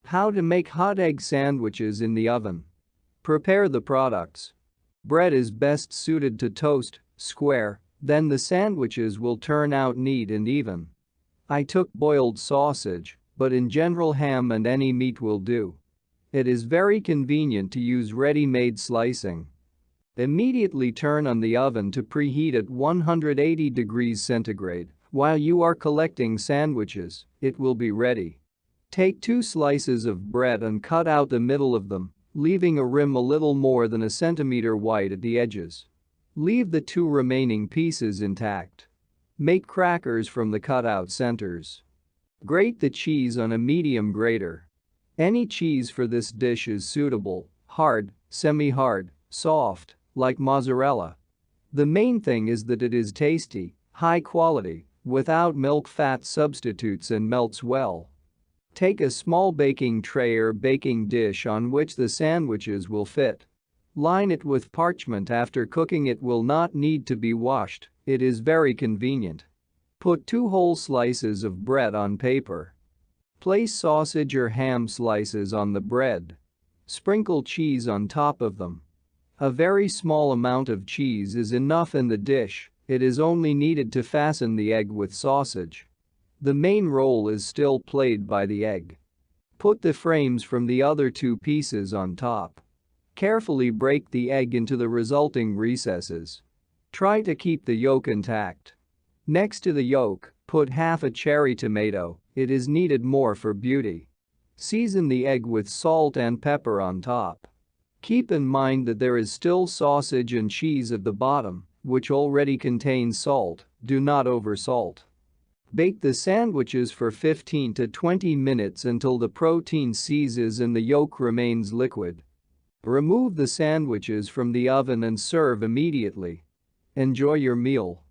How to make hot egg sandwiches in the oven. Prepare the products. Bread is best suited to toast, square, then the sandwiches will turn out neat and even. I took boiled sausage, but in general ham and any meat will do. It is very convenient to use ready-made slicing. Immediately turn on the oven to preheat at 180 degrees centigrade. While you are collecting sandwiches, it will be ready. Take 2 slices of bread and cut out the middle of them, leaving a rim a little more than a centimeter wide at the edges. Leave the 2 remaining pieces intact. Make crackers from the cut-out centers. Grate the cheese on a medium grater. Any cheese for this dish is suitable: hard, semi-hard, soft, like mozzarella. The main thing is that it is tasty, high quality, without milk fat substitutes and melts well. Take a small baking tray or baking dish on which the sandwiches will fit. Line it with parchment. After cooking it will not need to be washed, it is very convenient. Put 2 whole slices of bread on paper. Place sausage or ham slices on the bread. Sprinkle cheese on top of them. A very small amount of cheese is enough in the dish, it is only needed to fasten the egg with sausage. The main role is still played by the egg. Put the frames from the other 2 pieces on top. Carefully break the egg into the resulting recesses. Try to keep the yolk intact. Next to the yolk, put half a cherry tomato, it is needed more for beauty. Season the egg with salt and pepper on top. Keep in mind that there is still sausage and cheese at the bottom, which already contains salt, do not oversalt. Bake the sandwiches for 15 to 20 minutes until the protein seizes and the yolk remains liquid. Remove the sandwiches from the oven and serve immediately. Enjoy your meal.